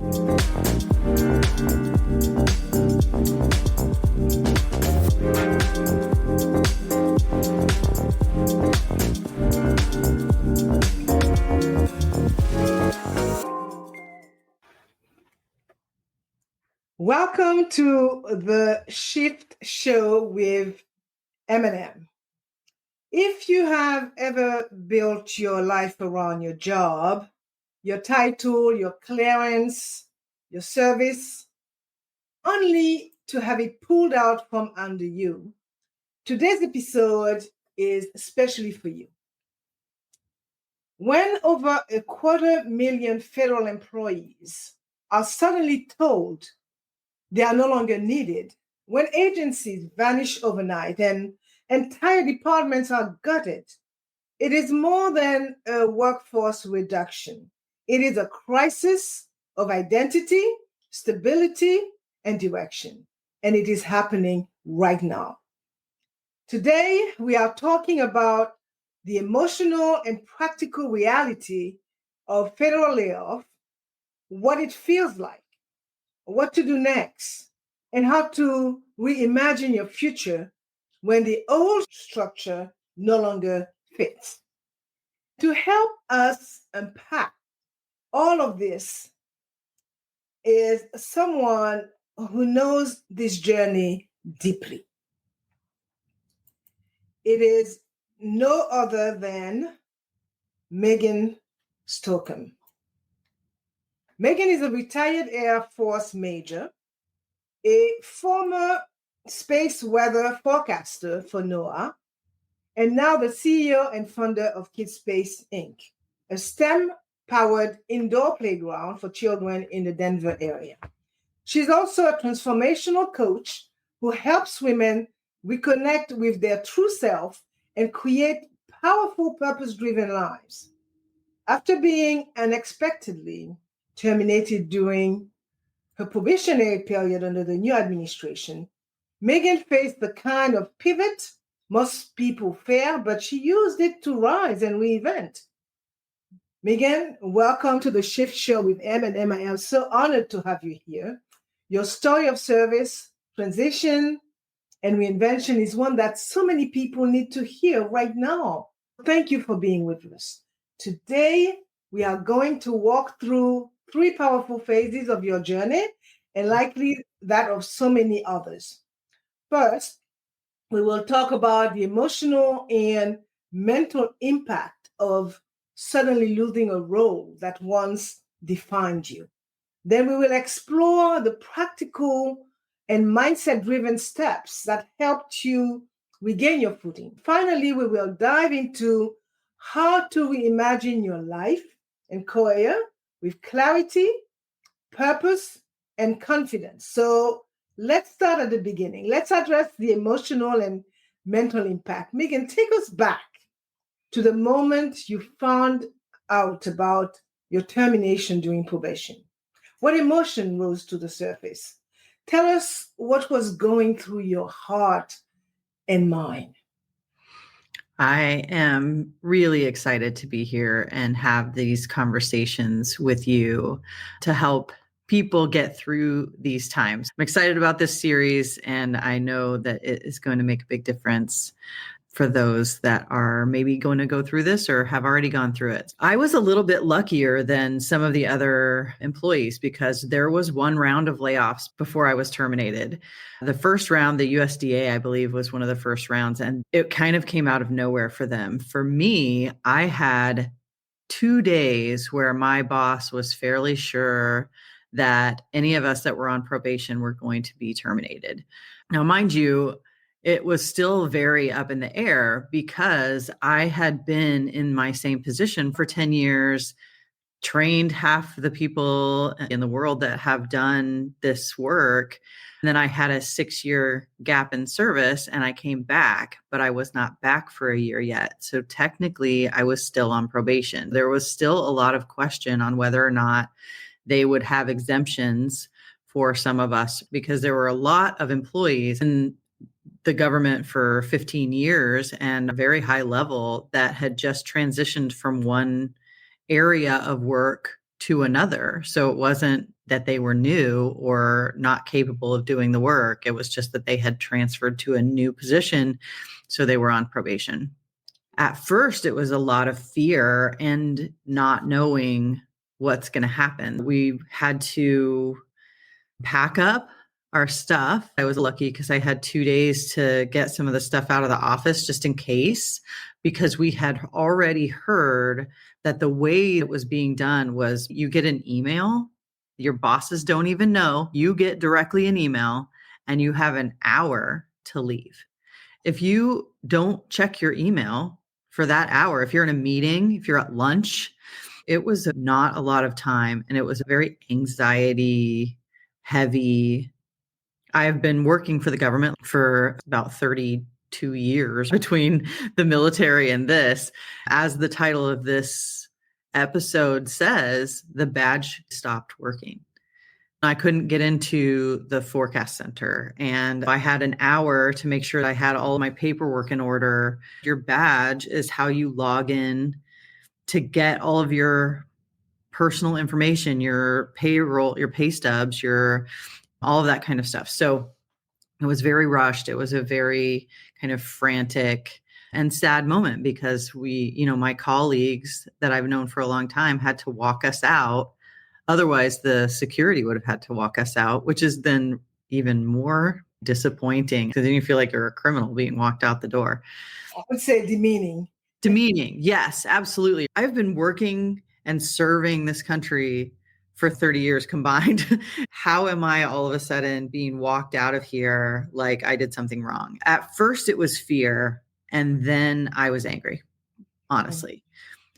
Welcome to the Shift Show with M&M. If you have ever built your life around your job, your title, your clearance, your service, only to have it pulled out from under you, today's episode is especially for you. When over 250,000 federal employees are suddenly told they are no longer needed, when agencies vanish overnight and entire departments are gutted, it is more than a workforce reduction. It is a crisis of identity, stability, and direction. And it is happening right now. Today, we are talking about the emotional and practical reality of federal layoff, what it feels like, what to do next, and how to reimagine your future when the old structure no longer fits. To help us unpack all of this is someone who knows this journey deeply. It is no other than Meghan Stockman. Meghan is a retired Air Force major, a former space weather forecaster for NOAA, and now the CEO and founder of KidSpace, Inc., a STEM-powered indoor playground for children in the Denver area. She's also a transformational coach who helps women reconnect with their true self and create powerful, purpose-driven lives. After being unexpectedly terminated during her probationary period under the new administration, Meghan faced the kind of pivot most people fear, but she used it to rise and reinvent. Meghan, welcome to the Shift Show with M&M. I am so honored to have you here. Your story of service, transition, and reinvention is one that so many people need to hear right now. Thank you for being with us. Today, we are going to walk through 3 powerful phases of your journey and likely that of so many others. First, we will talk about the emotional and mental impact of suddenly losing a role that once defined you. Then we will explore the practical and mindset-driven steps that helped you regain your footing. Finally, we will dive into how to reimagine your life and career with clarity, purpose, and confidence. So let's start at the beginning. Let's address the emotional and mental impact. Meghan, take us back to the moment you found out about your termination during probation. What emotion rose to the surface? Tell us what was going through your heart and mind. I am really excited to be here and have these conversations with you to help people get through these times. I'm excited about this series, and I know that it is going to make a big difference for those that are maybe going to go through this or have already gone through it. I was a little bit luckier than some of the other employees because there was one round of layoffs before I was terminated. The first round, the USDA, I believe, was one of the first rounds, and it kind of came out of nowhere for them. For me, I had 2 days where my boss was fairly sure that any of us that were on probation were going to be terminated. Now, mind you, it was still very up in the air because I had been in my same position for 10 years, trained half the people in the world that have done this work. And then I had a 6-year gap in service and I came back, but I was not back for a year yet. So technically I was still on probation. There was still a lot of question on whether or not they would have exemptions for some of us because there were a lot of employees in the government for 15 years and a very high level that had just transitioned from one area of work to another. So it wasn't that they were new or not capable of doing the work. It was just that they had transferred to a new position. So they were on probation. At first, it was a lot of fear and not knowing what's going to happen. We had to pack up our stuff. I was lucky because I had 2 days to get some of the stuff out of the office just in case, because we had already heard that the way it was being done was you get an email, your bosses don't even know, you get directly an email, and you have an hour to leave. If you don't check your email for that hour, if you're in a meeting, if you're at lunch, it was not a lot of time, and it was a very anxiety heavy. I've been working for the government for about 32 years between the military and this. As the title of this episode says, the badge stopped working. I couldn't get into the forecast center, and I had an hour to make sure I had all my paperwork in order. Your badge is how you log in to get all of your personal information, your payroll, your pay stubs, your all of that kind of stuff. So it was very rushed. It was a very kind of frantic and sad moment because my colleagues that I've known for a long time had to walk us out. Otherwise, the security would have had to walk us out, which is then even more disappointing because then you feel like you're a criminal being walked out the door. I would say demeaning. Demeaning. Yes, absolutely. I've been working and serving this country for 30 years combined. How am I all of a sudden being walked out of here like I did something wrong? At first, it was fear, and then I was angry, honestly.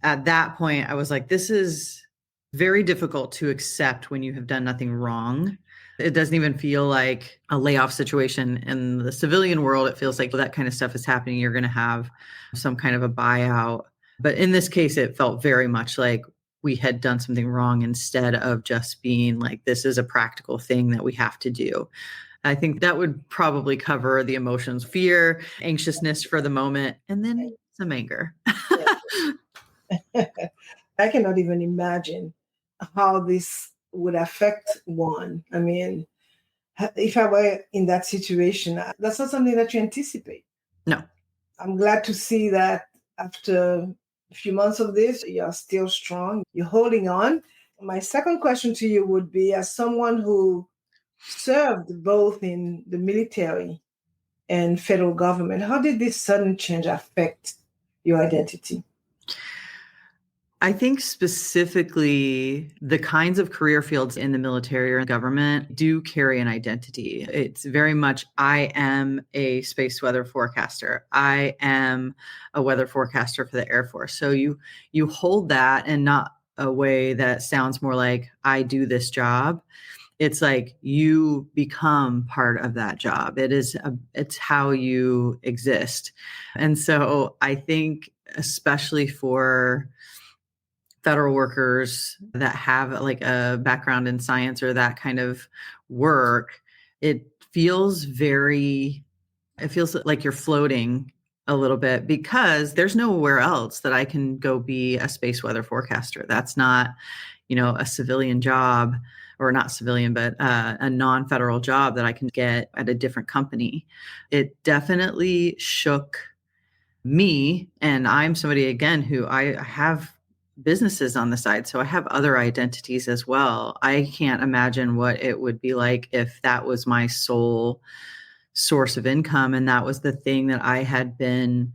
At that point, I was like, this is very difficult to accept when you have done nothing wrong. It doesn't even feel like a layoff situation in the civilian world. It feels like that kind of stuff is happening. You're going to have some kind of a buyout. But in this case, it felt very much like we had done something wrong instead of just being like, this is a practical thing that we have to do. I think that would probably cover the emotions, fear, anxiousness for the moment, and then some anger. I cannot even imagine how this would affect one. I mean, if I were in that situation, that's not something that you anticipate. No. I'm glad to see that after a few months of this, you're still strong, you're holding on. My second question to you would be, as someone who served both in the military and federal government, how did this sudden change affect your identity? I think specifically the kinds of career fields in the military or government do carry an identity. It's very much, I am a space weather forecaster. I am a weather forecaster for the Air Force. So you hold that, and not a way that sounds more like I do this job. It's like you become part of that job. It's how you exist. And so I think especially for federal workers that have like a background in science or that kind of work, it feels like you're floating a little bit because there's nowhere else that I can go be a space weather forecaster. That's not, a civilian job, or not civilian, but a non-federal job that I can get at a different company. It definitely shook me. And I'm somebody, again, who I have businesses on the side. So I have other identities as well. I can't imagine what it would be like if that was my sole source of income. And that was the thing that I had been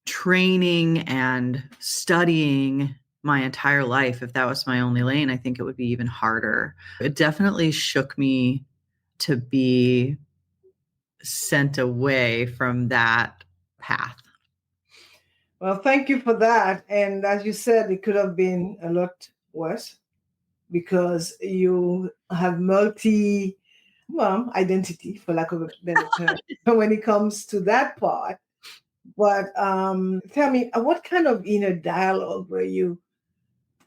training and studying my entire life. If that was my only lane, I think it would be even harder. It definitely shook me to be sent away from that path. Well, thank you for that. And as you said, it could have been a lot worse because you have identity, for lack of a better term, when it comes to that part. But tell me, what kind of inner dialogue were you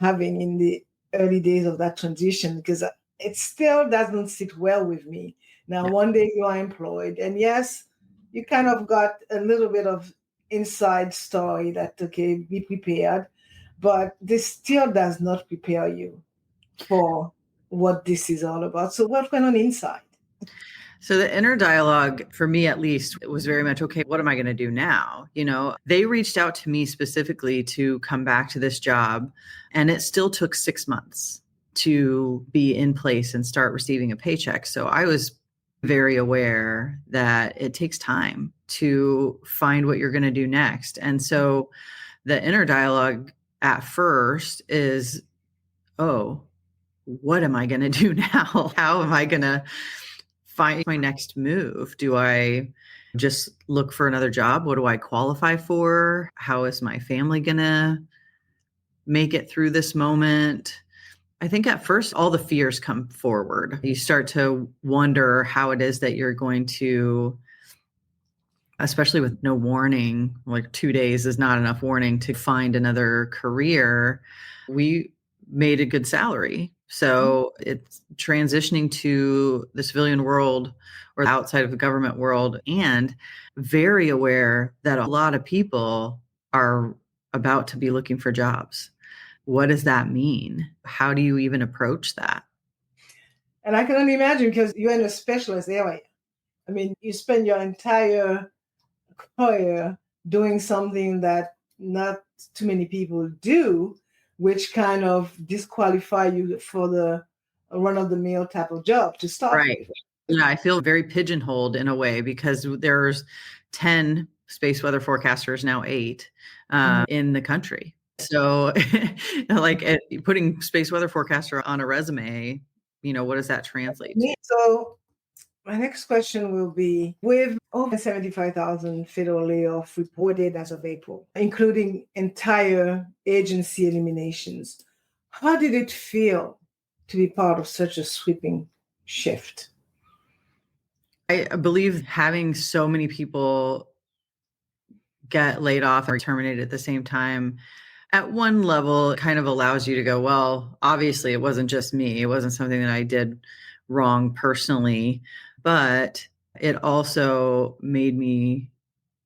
having in the early days of that transition? Because it still doesn't sit well with me. Now, one day you are employed, and yes, you kind of got a little bit of inside story that, okay, be prepared. but this still does not prepare you for what this is all about. So what went on inside? So the inner dialogue, for me at least, it was very much, okay, what am I going to do now? They reached out to me specifically to come back to this job, and it still took 6 months to be in place and start receiving a paycheck. So I was very aware that it takes time to find what you're going to do next. And so the inner dialogue at first is, oh, what am I going to do now? How am I going to find my next move? Do I just look for another job? What do I qualify for? How is my family going to make it through this moment? I think at first, all the fears come forward. You start to wonder how it is that you're going to, especially with no warning, like 2 days is not enough warning to find another career. We made a good salary. So it's transitioning to the civilian world or outside of the government world, and very aware that a lot of people are about to be looking for jobs. What does that mean? How do you even approach that? And I can only imagine, because you're in a specialist area. I mean, you spend your entire career doing something that not too many people do, which kind of disqualify you for the run-of-the-mill type of job to start Right. with. Yeah, I feel very pigeonholed in a way, because there's 10 space weather forecasters, now 8, in the country. So like putting space weather forecaster on a resume, what does that translate to? So my next question will be, with over 75,000 federal layoffs reported as of April, including entire agency eliminations, how did it feel to be part of such a sweeping shift? I believe having so many people get laid off or terminated at the same time, at one level, it kind of allows you to go, well, obviously it wasn't just me. It wasn't something that I did wrong personally, but it also made me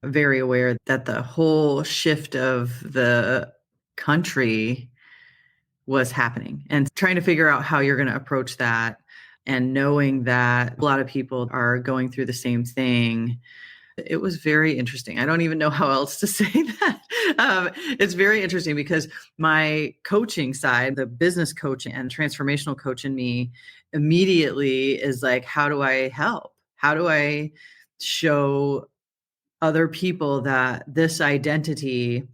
very aware that the whole shift of the country was happening, and trying to figure out how you're going to approach that, and knowing that a lot of people are going through the same thing. It was very interesting. I don't even know how else to say that. It's very interesting, because my coaching side, the business coach and transformational coach in me, immediately is like, how do I help? How do I show other people that this identity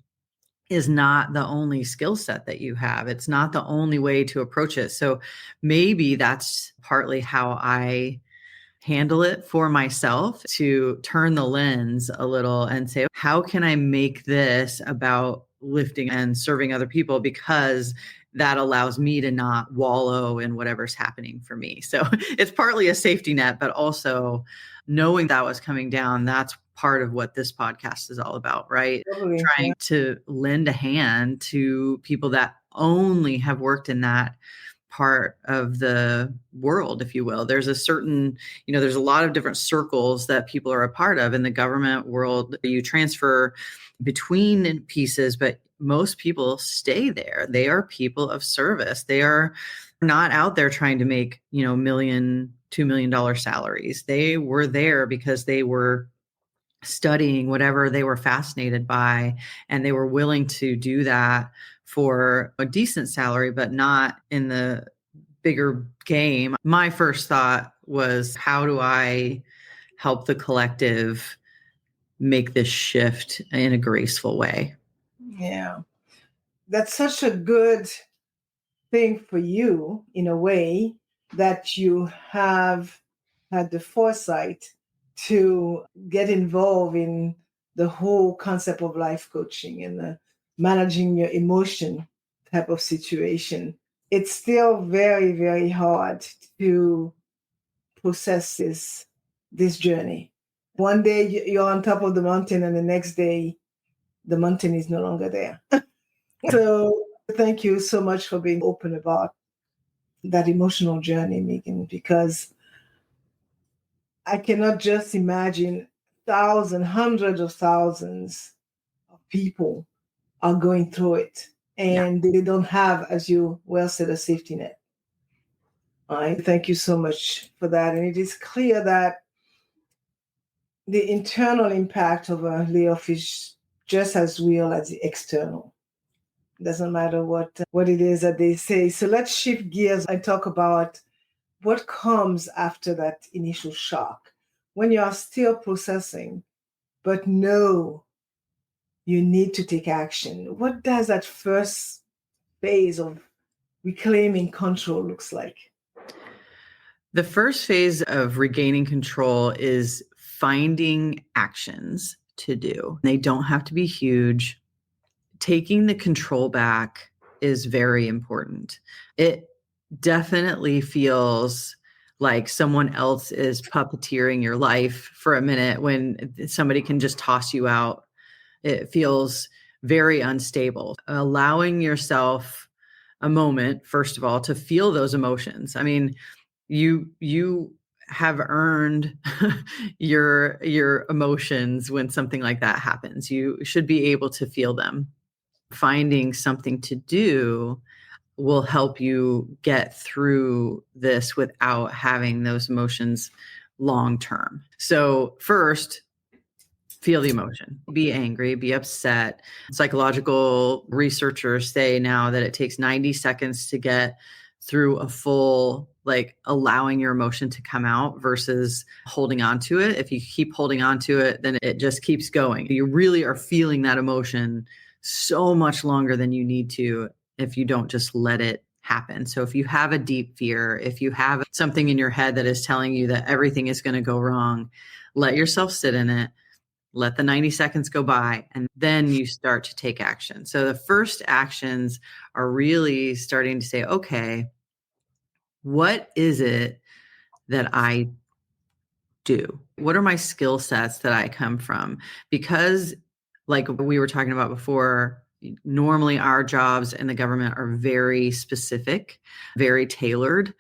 is not the only skill set that you have? It's not the only way to approach it. So maybe that's partly how I handle it for myself, to turn the lens a little and say, how can I make this about lifting and serving other people? Because that allows me to not wallow in whatever's happening for me. So it's partly a safety net, but also knowing that was coming down, that's part of what this podcast is all about, right? Totally. Trying to lend a hand to people that only have worked in that part of the world, if you will. There's a certain, there's a lot of different circles that people are a part of in the government world. You transfer between pieces, but most people stay there. They are people of service. They are not out there trying to make, $1 million, $2 million salaries. They were there because they were studying whatever they were fascinated by, and they were willing to do that for a decent salary, but not in the bigger game. My first thought was, how do I help the collective make this shift in a graceful way? Yeah. That's such a good thing for you, in a way, that you have had the foresight to get involved in the whole concept of life coaching and the managing your emotion type of situation. It's still very, very hard to process this journey. One day you're on top of the mountain, and the next day the mountain is no longer there. So thank you so much for being open about that emotional journey, Meghan, because I cannot just imagine thousands, hundreds of thousands of people are going through it. and they don't have, as you well said, a safety net. All right. Thank you so much for that. And it is clear that the internal impact of a layoff is just as real as the external. It doesn't matter what it is that they say. So let's shift gears and talk about what comes after that initial shock. When you are still processing, but know you need to take action. What does that first phase of reclaiming control looks like? The first phase of regaining control is finding actions to do. They don't have to be huge. Taking the control back is very important. It definitely feels like someone else is puppeteering your life for a minute when somebody can just toss you out. It feels very unstable. Allowing yourself a moment, first of all, to feel those emotions. I mean, you have earned your emotions when something like that happens. You should be able to feel them. Finding something to do will help you get through this without having those emotions long term. So first, feel the emotion. Be angry, be upset. Psychological researchers say now that it takes 90 seconds to get through a full, like allowing your emotion to come out versus holding on to it. If you keep holding on to it, then it just keeps going. You really are feeling that emotion so much longer than you need to if you don't just let it happen. So if you have a deep fear, if you have something in your head that is telling you that everything is going to go wrong, let yourself sit in it. Let the 90 seconds go by, and then you start to take action. So the first actions are really starting to say, okay, what is it that I do? What are my skill sets that I come from? Because, like we were talking about before, normally our jobs in the government are very specific, very tailored.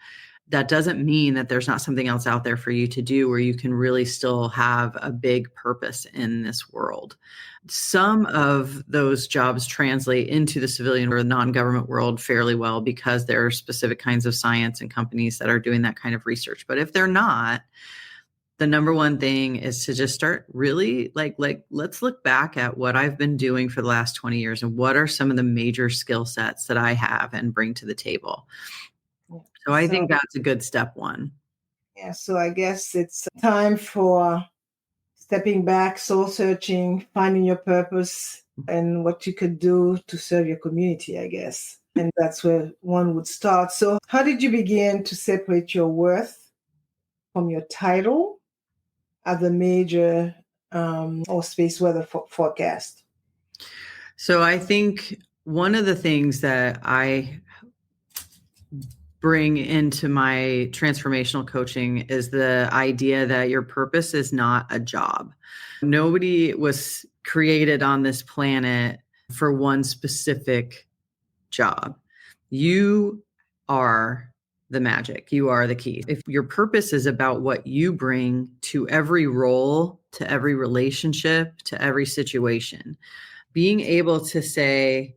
That doesn't mean that there's not something else out there for you to do where you can really still have a big purpose in this world. Some of those jobs translate into the civilian or non-government world fairly well because there are specific kinds of science and companies that are doing that kind of research. But if they're not, the number one thing is to just start really like let's look back at what I've been doing for the last 20 years and what are some of the major skill sets that I have and bring to the table. So I think that's a good step one. Yeah, so I guess it's time for stepping back, soul searching, finding your purpose and what you could do to serve your community, I guess. And that's where one would start. So how did you begin to separate your worth from your title as a major or space weather forecast? So I think one of the things that I bring into my transformational coaching is the idea that your purpose is not a job. Nobody was created on this planet for one specific job. You are the magic. You are the key. If your purpose is about what you bring to every role, to every relationship, to every situation, being able to say,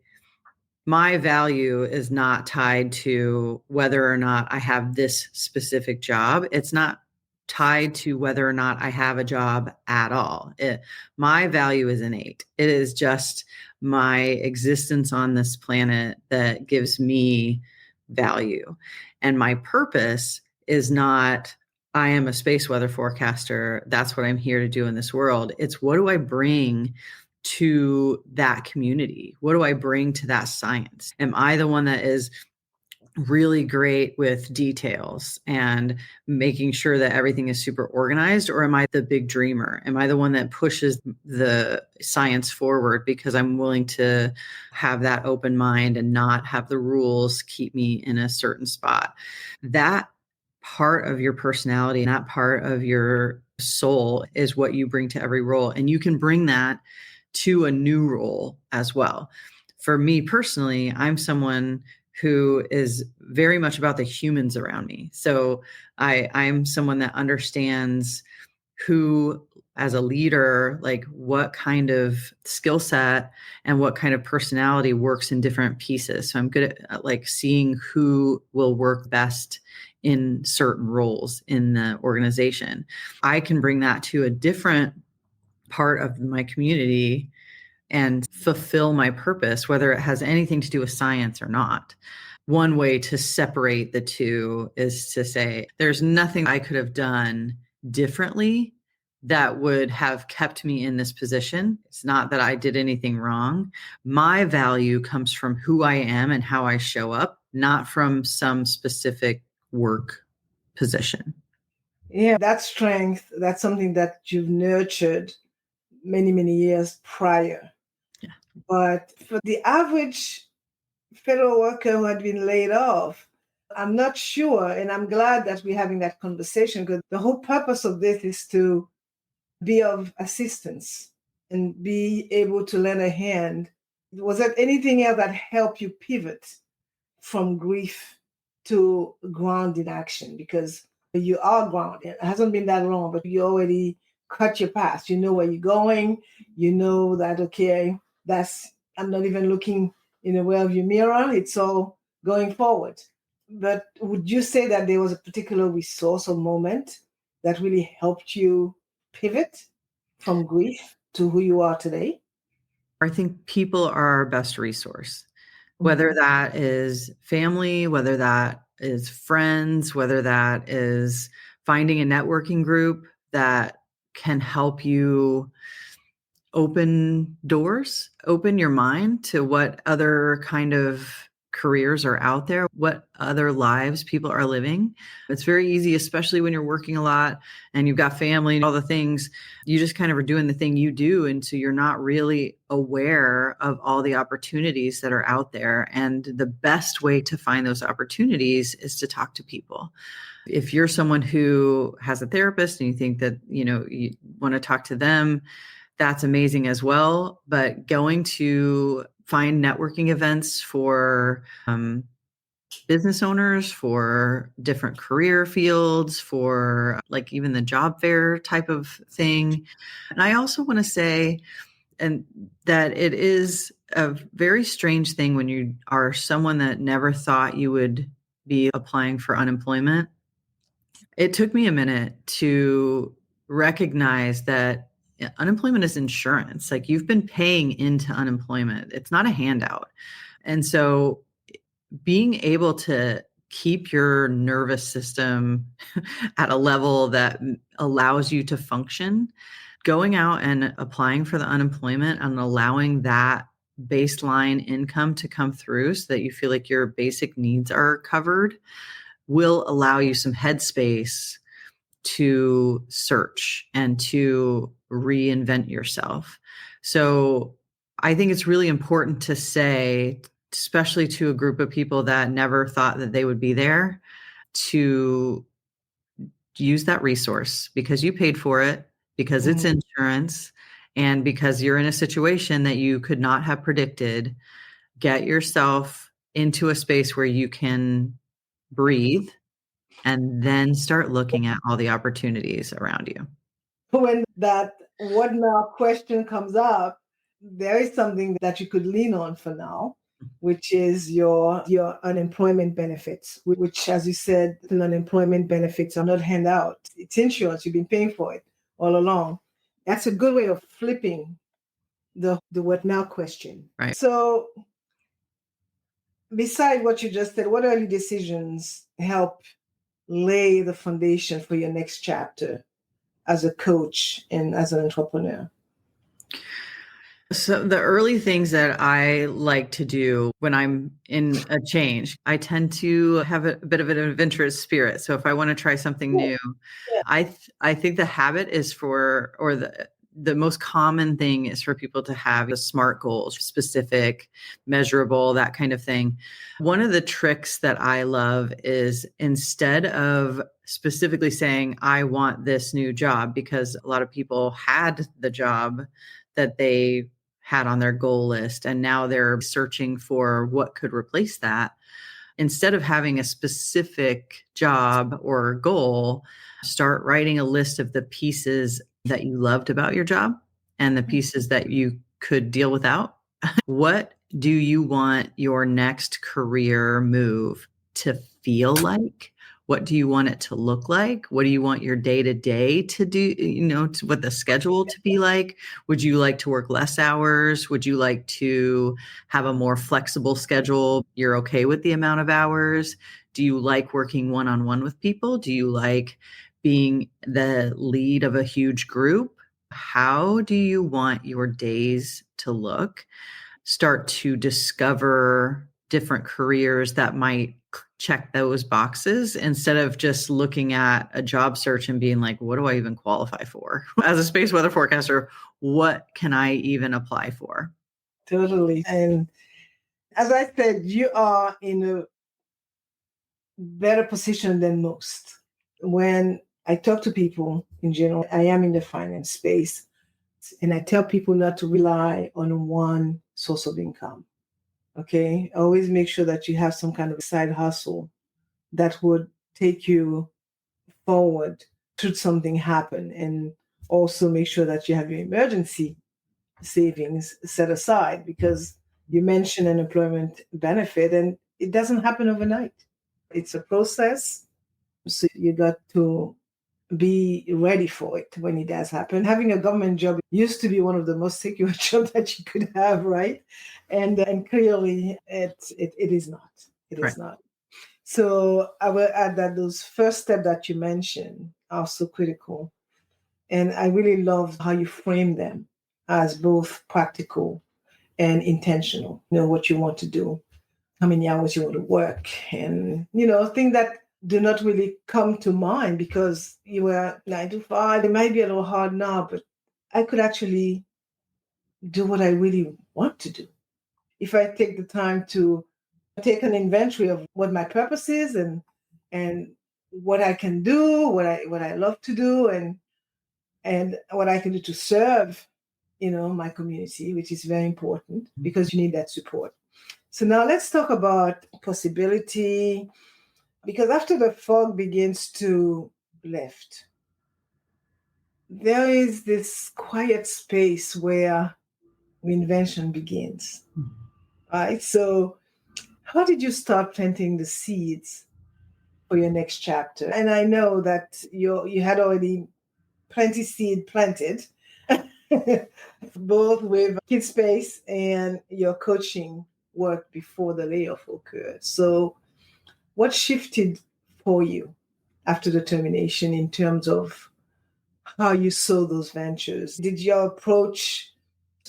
my value is not tied to whether or not I have this specific job. It's not tied to whether or not I have a job at all. My value is innate. It is just my existence on this planet that gives me value. And my purpose is not, I am a space weather forecaster. That's what I'm here to do in this world. It's what do I bring to that community? What do I bring to that science? Am I the one that is really great with details and making sure that everything is super organized? Or am I the big dreamer? Am I the one that pushes the science forward because I'm willing to have that open mind and not have the rules keep me in a certain spot? That part of your personality and that part of your soul is what you bring to every role. And you can bring that to a new role as well. For me personally, I'm someone who is very much about the humans around me. So I'm someone that understands who as a leader, like what kind of skill set and what kind of personality works in different pieces. So I'm good at like seeing who will work best in certain roles in the organization. I can bring that to a different part of my community and fulfill my purpose, whether it has anything to do with science or not. One way to separate the two is to say, there's nothing I could have done differently that would have kept me in this position. It's not that I did anything wrong. My value comes from who I am and how I show up, not from some specific work position. Yeah, that strength, that's something that you've nurtured many, many years prior. Yeah. But for the average federal worker who had been laid off, I'm not sure, and I'm glad that we're having that conversation, because the whole purpose of this is to be of assistance and be able to lend a hand. Was there anything else that helped you pivot from grief to grounded action? Because you are grounded. It hasn't been that long, but you already cut your path. You know where you're going. You know that, okay, I'm not even looking in the rearview mirror. It's all going forward. But would you say that there was a particular resource or moment that really helped you pivot from grief to who you are today? I think people are our best resource, whether that is family, whether that is friends, whether that is finding a networking group that can help you open doors, open your mind to what other kind of careers are out there, what other lives people are living. It's very easy, especially when you're working a lot and you've got family and all the things, you just kind of are doing the thing you do. And so you're not really aware of all the opportunities that are out there. And the best way to find those opportunities is to talk to people. If you're someone who has a therapist and you think that, you want to talk to them, that's amazing as well. But going to find networking events for business owners, for different career fields, for like even the job fair type of thing. And I also want to say, and that it is a very strange thing when you are someone that never thought you would be applying for unemployment. It took me a minute to recognize that unemployment is insurance. Like you've been paying into unemployment. It's not a handout. And so being able to keep your nervous system at a level that allows you to function, going out and applying for the unemployment and allowing that baseline income to come through so that you feel like your basic needs are covered will allow you some headspace to search and to reinvent yourself. So I think it's really important to say, especially to a group of people that never thought that they would be there, to use that resource because you paid for it, because it's insurance, and because you're in a situation that you could not have predicted. Get yourself into a space where you can breathe and then start looking at all the opportunities around you. When that what now question comes up, there is something that you could lean on for now, which is your unemployment benefits, which, as you said, unemployment benefits are not handout. It's insurance. You've been paying for it all along. That's a good way of flipping the what now question. Right. So beside what you just said, what early decisions help lay the foundation for your next chapter as a coach and as an entrepreneur? So the early things that I like to do when I'm in a change, I tend to have a bit of an adventurous spirit. So if I want to try something new, I think the habit is the most common thing is for people to have the SMART goals, specific, measurable, that kind of thing. One of the tricks that I love is instead of specifically saying, I want this new job, because a lot of people had the job that they had on their goal list and now they're searching for what could replace that. Instead of having a specific job or goal, start writing a list of the pieces that you loved about your job and the pieces that you could deal without? What do you want your next career move to feel like? What do you want it to look like? What do you want your day to day to do? What the schedule to be like? Would you like to work less hours? Would you like to have a more flexible schedule? You're okay with the amount of hours? Do you like working one-on-one with people? Do you like being the lead of a huge group? How do you want your days to look? Start to discover different careers that might check those boxes instead of just looking at a job search and being like, what do I even qualify for? As a space weather forecaster, what can I even apply for? Totally. And as I said, you are in a better position than most. When I talk to people in general, I am in the finance space, and I tell people not to rely on one source of income. Okay. Always make sure that you have some kind of side hustle that would take you forward should something happen. And also make sure that you have your emergency savings set aside, because you mentioned an employment benefit and it doesn't happen overnight. It's a process. So you got to be ready for it when it does happen. Having a government job used to be one of the most secure jobs that you could have, right? And clearly it is not. It is not. So I will add that those first steps that you mentioned are so critical. And I really love how you frame them as both practical and intentional. You know what you want to do, how many hours you want to work, and things that do not really come to mind because you were 9 to 5. It might be a little hard now, but I could actually do what I really want to do if I take the time to take an inventory of what my purpose is and what I can do, what I love to do, and what I can do to serve my community, which is very important because you need that support. So now let's talk about possibility, because after the fog begins to lift, there is this quiet space where reinvention begins, right? So how did you start planting the seeds for your next chapter? And I know that you had already plenty seed planted, both with KidSpace and your coaching work before the layoff occurred. So what shifted for you after the termination in terms of how you saw those ventures? Did your approach,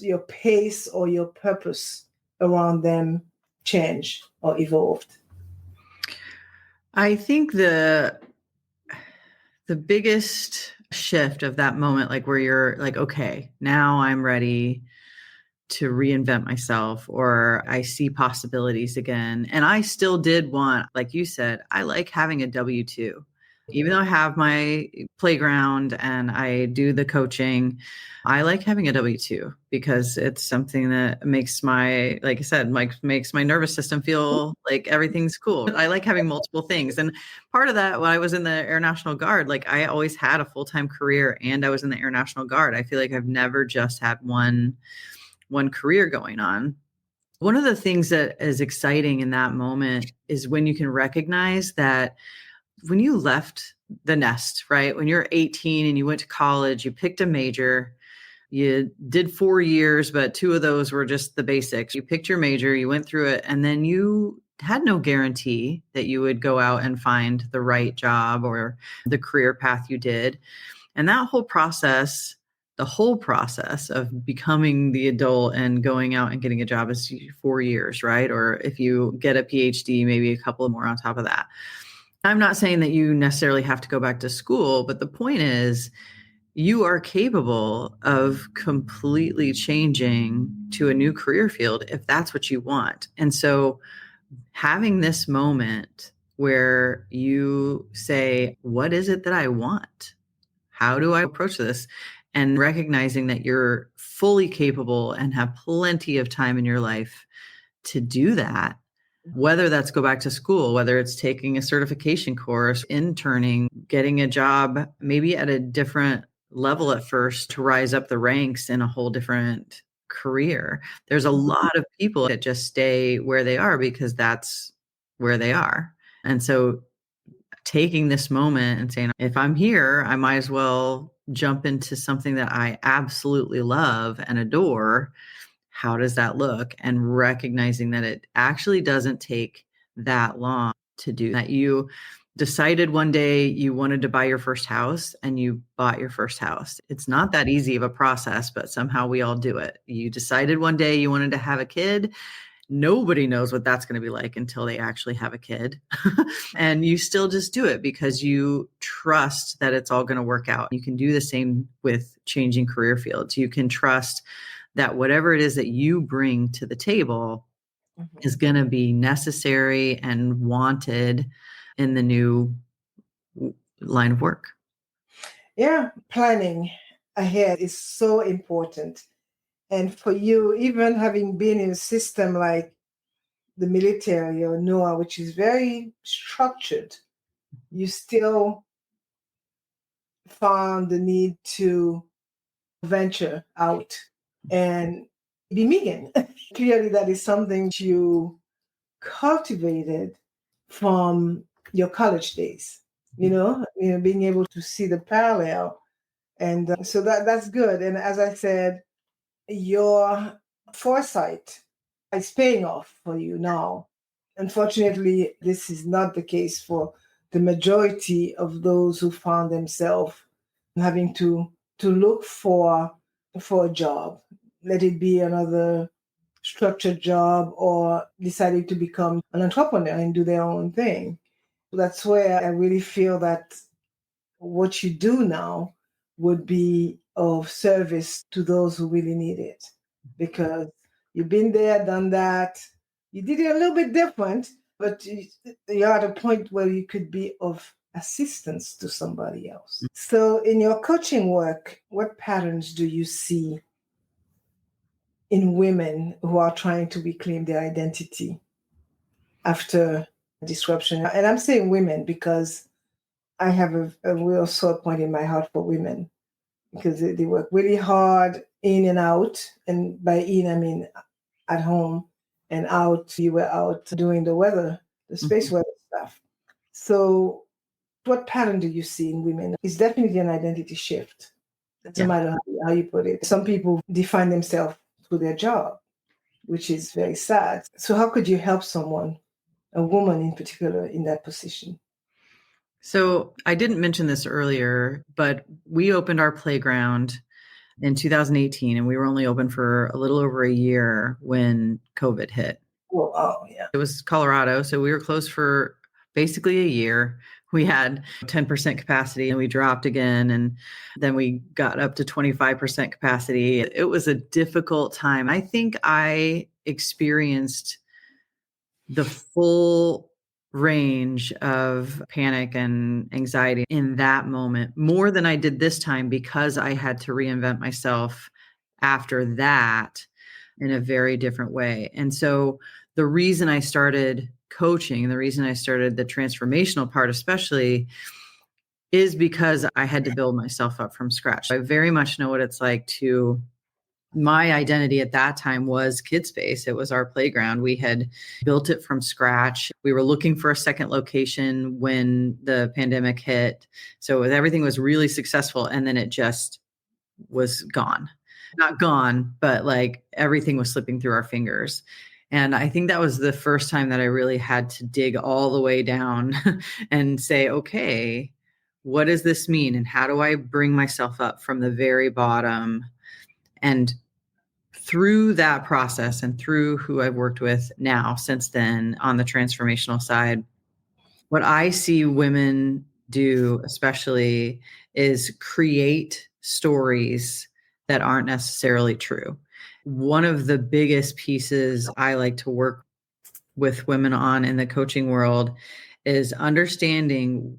your pace, or your purpose around them change or evolved? I think the biggest shift of that moment, like where you're like, okay, now I'm ready to reinvent myself, or I see possibilities again. And I still did want, like you said, I like having a W-2. Even though I have my playground and I do the coaching, I like having a W-2 because it's something that makes my, like I said, makes my nervous system feel like everything's cool. I like having multiple things. And part of that, when I was in the Air National Guard, like I always had a full-time career and I was in the Air National Guard. I feel like I've never just had one career going on. One of the things that is exciting in that moment is when you can recognize that when you left the nest, right? When you're 18 and you went to college, you picked a major, you did 4 years, but 2 of those were just the basics. You picked your major, you went through it, and then you had no guarantee that you would go out and find the right job or the career path you did. And that whole process, the whole process of becoming the adult and going out and getting a job is 4 years, right? Or if you get a PhD, maybe a couple more on top of that. I'm not saying that you necessarily have to go back to school, but the point is you are capable of completely changing to a new career field if that's what you want. And so having this moment where you say, what is it that I want? How do I approach this? And recognizing that you're fully capable and have plenty of time in your life to do that, whether that's go back to school, whether it's taking a certification course, interning, getting a job, maybe at a different level at first to rise up the ranks in a whole different career. There's a lot of people that just stay where they are because that's where they are. And so taking this moment and saying, if I'm here, I might as well jump into something that I absolutely love and adore. How does that look? And recognizing that it actually doesn't take that long to do that. You decided one day you wanted to buy your first house and you bought your first house. It's not that easy of a process, but somehow we all do it. You decided one day you wanted to have a kid. Nobody knows what that's going to be like until they actually have a kid. And you still just do it because you trust that it's all going to work out. You can do the same with changing career fields. You can trust that whatever it is that you bring to the table is going to be necessary and wanted in the new line of work. Yeah, planning ahead is so important. And for you, even having been in a system like the military or NOAA, which is very structured, you still found the need to venture out and be Megan. Clearly, that is something you cultivated from your college days, being able to see the parallel. And so that's good. And as I said, your foresight is paying off for you now. Unfortunately, this is not the case for the majority of those who found themselves having to look for a job, let it be another structured job or deciding to become an entrepreneur and do their own thing. That's where I really feel that what you do now would be of service to those who really need it, because you've been there, done that. You did it a little bit different, but you're at a point where you could be of assistance to somebody else. So in your coaching work, what patterns do you see in women who are trying to reclaim their identity after disruption? And I'm saying women because I have a real sore point in my heart for women, because they work really hard in and out. And by in, I mean at home, and out, you were out doing the space weather stuff. So what pattern do you see in women? It's definitely an identity shift. No matter how you put it. Some people define themselves through their job, which is very sad. So how could you help someone, a woman in particular, in that position? So I didn't mention this earlier, but we opened our playground in 2018, and we were only open for a little over a year when COVID hit. Oh, yeah. It was Colorado, so we were closed for basically a year. We had 10% capacity and we dropped again, and then we got up to 25% capacity. It was a difficult time. I think I experienced the full range of panic and anxiety in that moment more than I did this time, because I had to reinvent myself after that in a very different way. And so the reason I started coaching and the reason I started the transformational part, especially, is because I had to build myself up from scratch. I very much know what it's like to my identity at that time was KidSpace. It was our playground. We had built it from scratch. We were looking for a second location when the pandemic hit. So everything was really successful. And then it just was gone. Not gone, but like everything was slipping through our fingers. And I think that was the first time that I really had to dig all the way down and say, okay, what does this mean? And how do I bring myself up from the very bottom? And through that process and through who I've worked with now since then on the transformational side, what I see women do especially is create stories that aren't necessarily true. One of the biggest pieces I like to work with women on in the coaching world is understanding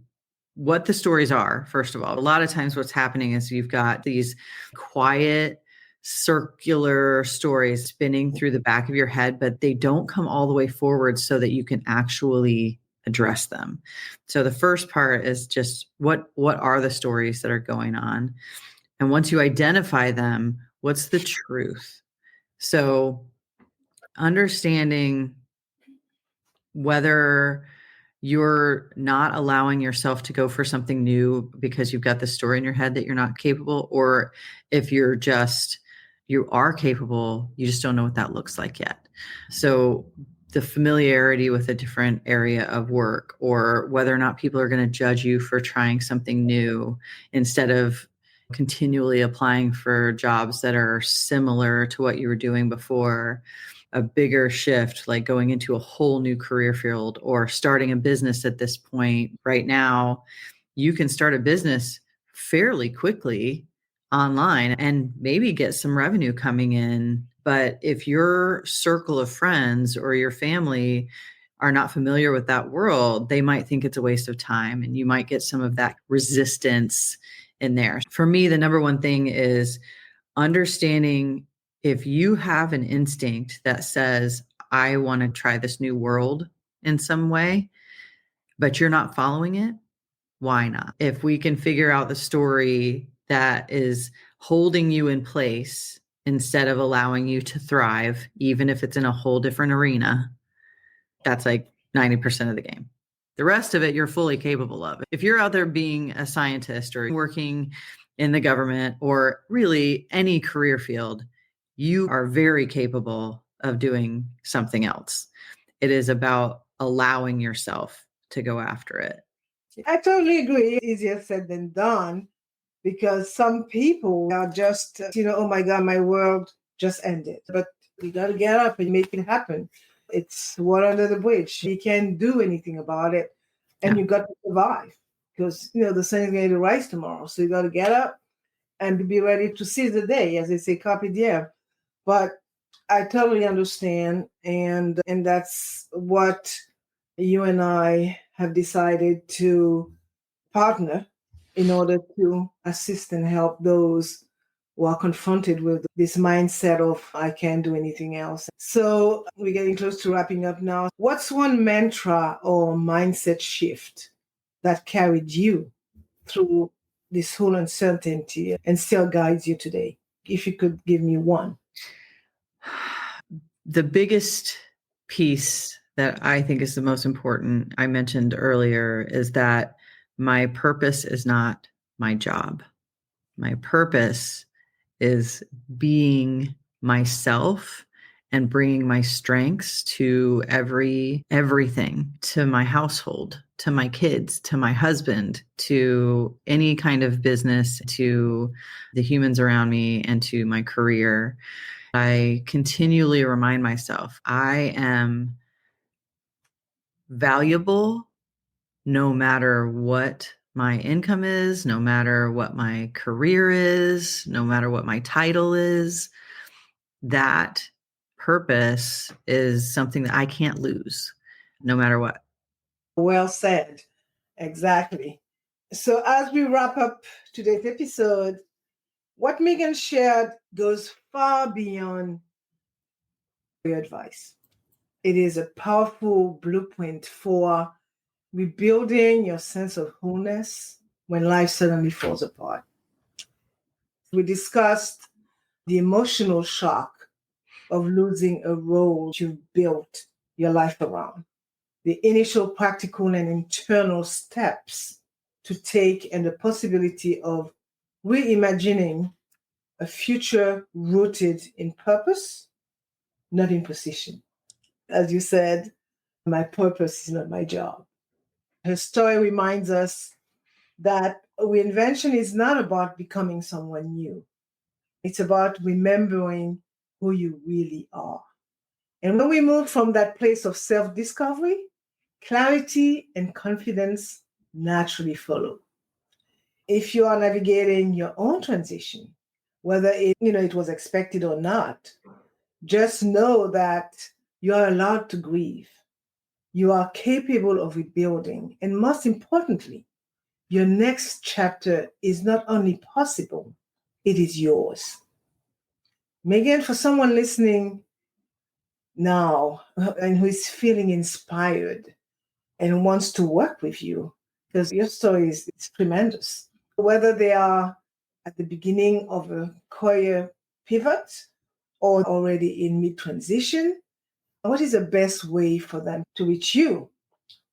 what the stories are. First of all, a lot of times what's happening is you've got these quiet, circular stories spinning through the back of your head, but they don't come all the way forward so that you can actually address them. So the first part is just what are the stories that are going on? And once you identify them, what's the truth? So understanding whether you're not allowing yourself to go for something new because you've got the story in your head that you're not capable, or if you are capable, you just don't know what that looks like yet. So the familiarity with a different area of work, or whether or not people are going to judge you for trying something new instead of continually applying for jobs that are similar to what you were doing before. A bigger shift, like going into a whole new career field or starting a business at this point. Right now, you can start a business fairly quickly online and maybe get some revenue coming in. But if your circle of friends or your family are not familiar with that world, they might think it's a waste of time, and you might get some of that resistance in there. For me, the number one thing is understanding if you have an instinct that says, I want to try this new world in some way, but you're not following it, why not? If we can figure out the story that is holding you in place instead of allowing you to thrive, even if it's in a whole different arena, that's like 90% of the game. The rest of it, you're fully capable of. If you're out there being a scientist or working in the government or really any career field, you are very capable of doing something else. It is about allowing yourself to go after it. I totally agree. Easier said than done, because some people are just, oh my God, my world just ended. But you got to get up and make it happen. It's water under the bridge. You can't do anything about it. And you got to survive, because, the sun is going to rise tomorrow. So you got to get up and be ready to seize the day, as they say, carpe diem. But I totally understand. And that's what you and I have decided to partner in order to assist and help those who are confronted with this mindset of, I can't do anything else. So we're getting close to wrapping up now. What's one mantra or mindset shift that carried you through this whole uncertainty and still guides you today? If you could give me one. The biggest piece that I think is the most important, I mentioned earlier, is that my purpose is not my job. My purpose is being myself and bringing my strengths to everything, to my household, to my kids, to my husband, to any kind of business, to the humans around me, and to my career. I continually remind myself, I am valuable no matter what my income is, no matter what my career is, no matter what my title is. That purpose is something that I can't lose, no matter what. Well said. Exactly. So as we wrap up today's episode, what Meghan shared goes far beyond your advice. It is a powerful blueprint for rebuilding your sense of wholeness when life suddenly falls apart. We discussed the emotional shock of losing a role you've built your life around, the initial practical and internal steps to take, and the possibility of reimagining a future rooted in purpose, not in position. As you said, my purpose is not my job. Her story reminds us that reinvention is not about becoming someone new. It's about remembering who you really are. And when we move from that place of self-discovery, clarity and confidence naturally follow. If you are navigating your own transition, whether it was expected or not, just know that you are allowed to grieve. You are capable of rebuilding. And most importantly, your next chapter is not only possible, it is yours. Meghan, for someone listening now and who is feeling inspired and wants to work with you, because your story is tremendous, whether they are at the beginning of a career pivot or already in mid-transition, what is the best way for them to reach you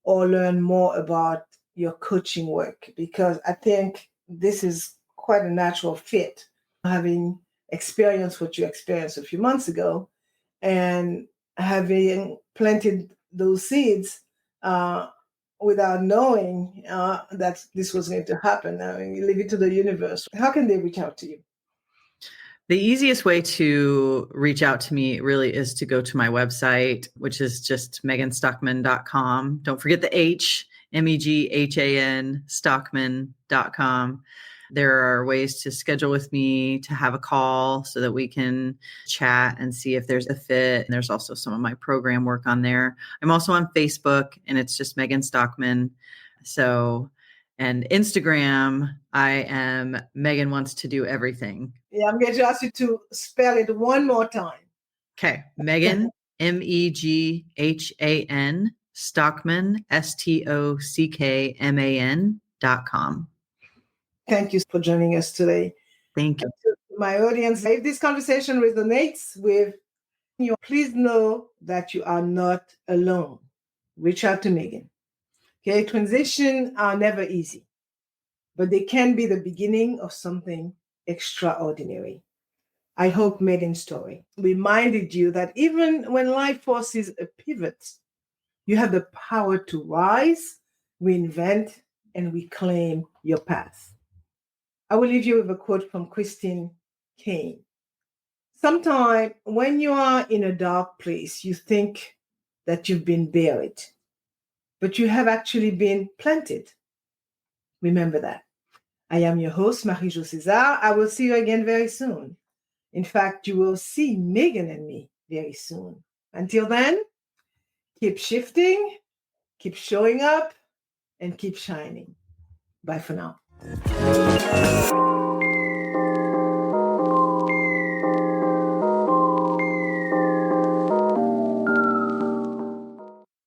or learn more about your coaching work? Because I think this is quite a natural fit, having experienced what you experienced a few months ago and having planted those seeds without knowing that this was going to happen. I mean, you leave it to the universe. How can they reach out to you? The easiest way to reach out to me really is to go to my website, which is just meghanstockman.com. Don't forget the H, MEGHAN, stockman.com. There are ways to schedule with me, to have a call so that we can chat and see if there's a fit. And there's also some of my program work on there. I'm also on Facebook, and it's just Meghan Stockman. And Instagram, I am Meghan Wants to Do Everything. Yeah, I'm going to ask you to spell it one more time. Okay. Meghan, MEGHAN, Stockman, STOCKMAN.com. Thank you for joining us today. Thank you. My audience, if this conversation resonates with you, please know that you are not alone. Reach out to Meghan. Okay, transitions are never easy, but they can be the beginning of something extraordinary. I hope Meghan's story reminded you that even when life forces a pivot, you have the power to rise, reinvent, and reclaim your path. I will leave you with a quote from Christine Kane. Sometimes when you are in a dark place, you think that you've been buried, but you have actually been planted. Remember that. I am your host, Marie-Jo César. I will see you again very soon. In fact, you will see Meghan and me very soon. Until then, keep shifting, keep showing up, and keep shining. Bye for now.